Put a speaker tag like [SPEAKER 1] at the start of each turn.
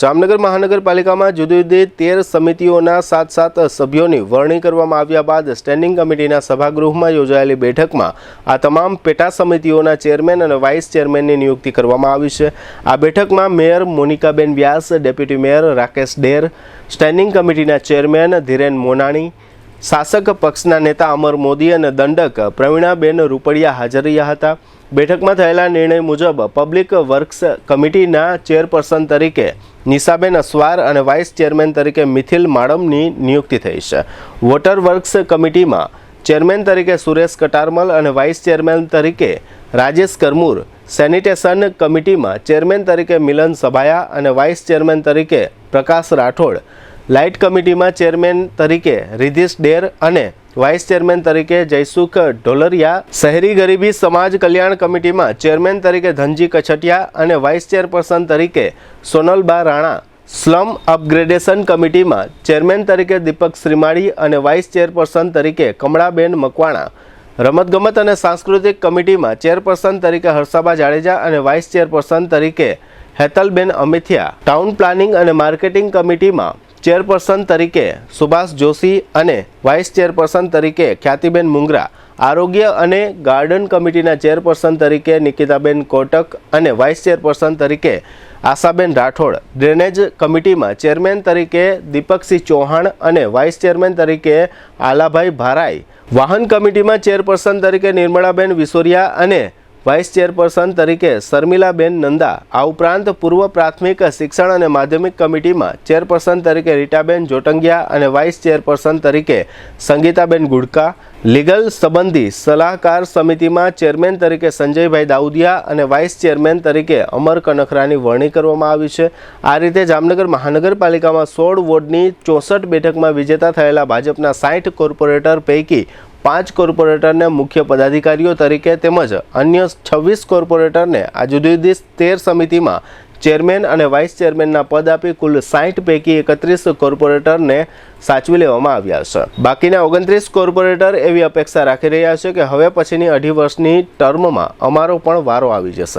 [SPEAKER 1] જામનગર મહાનગરપાલિકામાં જુદી જુદી 13 સમિતિઓના 7 સભ્યોની વરણી કરવામાં આવ્યા બાદ સ્ટેન્ડિંગ કમિટીના સભાગૃહમાં યોજાયેલી બેઠકમાં આ તમામ પેટા સમિતિઓના ચેરમેન અને વાઇસ ચેરમેનની નિયુક્તિ કરવામાં આવી છે। આ બેઠકમાં મેયર મોનિકાબેન વ્યાસ, ડેપ્યુટી મેયર રાકેશ ડેર, સ્ટેન્ડિંગ કમિટીના ચેરમેન ધીરેન મોનાણી, શાસક પક્ષના નેતા અમર મોદી અને દંડક પ્રવીણાબેન રૂપડિયા હાજર રહ્યા હતા। બેઠકમાં થયેલા નિર્ણય મુજબ પબ્લિક વર્ક્સ કમિટીના ચેરપર્સન તરીકે નિશાબેન અસવાર અને વાઇસ ચેરમેન તરીકે મિથિલ માડમની નિયુક્તિ થઈ છે। વોટર વર્ક્સ કમિટીમાં ચેરમેન તરીકે સુરેશ કટારમલ અને વાઇસ ચેરમેન તરીકે રાજેશ કરમૂર, સેનિટેશન કમિટીમાં ચેરમેન તરીકે મિલન સભાયા અને વાઇસ ચેરમેન તરીકે પ્રકાશ રાઠોડ, લાઇટ કમિટીમાં ચેરમેન તરીકે રિધિશ ડેર અને વાઇસ ચેરમેન તરીકે જયસુખ ઢોલરિયા, શહેરી ગરીબી સમાજ કલ્યાણ કમિટીમાં ચેરમેન તરીકે ધનજી કછટિયા અને વાઇસ ચેરપર્સન તરીકે Sonalba Rana, slum upgradation કમિટીમાં chairman તરીકે દીપક શ્રીમાળી અને વાઇસ ચેરપર્સન તરીકે કમળાબેન મકવાણા, રમતગમત અને સાંસ્કૃતિક કમિટીમાં ચેરપર્સન તરીકે હર્ષાબા જાડેજા અને વાઇસ ચેરપર્સન તરીકે હેતલબેન અમિથિયા, ટાઉન પ્લાનિંગ અને માર્કેટિંગ કમિટીમાં ચેરપર્સન તરીકે સુભાષ જોશી અને વાઇસ ચેરપર્સન તરીકે ખ્યાતિબેન મુંગરા, આરોગ્ય અને ગાર્ડન કમિટીના ચેરપર્સન તરીકે નિકિતાબેન કોટક અને વાઇસ ચેરપર્સન તરીકે આશાબેન રાઠોડ, ડ્રેનેજ કમિટીમાં ચેરમેન તરીકે દીપકસિંહ ચૌહાણ અને વાઇસ ચેરમેન તરીકે આલાભાઈ ભારાઈ, વાહન કમિટીમાં ચેરપર્સન તરીકે નિર્મળાબેન વિસોરિયા અને વાઇસ ચેરપર્સન તરીકે શર્મિલાબેન નંદા। આ ઉપરાંત પૂર્વ પ્રાથમિક શિક્ષણ અને માધ્યમિક કમિટીમાં ચેરપર્સન તરીકે રીટાબેન જોટંગિયા અને વાઇસ ચેરપર્સન તરીકે સંગીતાબેન ગુડકા, લીગલ સંબંધી સલાહકાર સમિતિમાં ચેરમેન તરીકે સંજયભાઈ દાઉદિયા અને વાઇસ ચેરમેન તરીકે અમર કનખરાની વરણી કરવામાં આવી છે। આ રીતે જામનગર મહાનગરપાલિકામાં 16 વોર્ડની 64 બેઠકમાં વિજેતા થયેલા ભાજપના 60 કોર્પોરેટર પૈકી 5 કોર્પોરેટરને મુખ્ય પદાધિકારીઓ તરીકે તેમજ અન્ય 26 કોર્પોરેટરને આ જુદી જુદી 13 સમિતિમાં ચેરમેન અને વાઇસ ચેરમેનના પદ આપી કુલ 60 પૈકી 31 કોર્પોરેટરને સાચવી લેવામાં આવ્યા છે। બાકીના 29 કોર્પોરેટર એવી અપેક્ષા રાખી રહ્યા છે કે હવે પછીની 2.5 વર્ષની ટર્મમાં અમારો પણ વારો આવી જશે।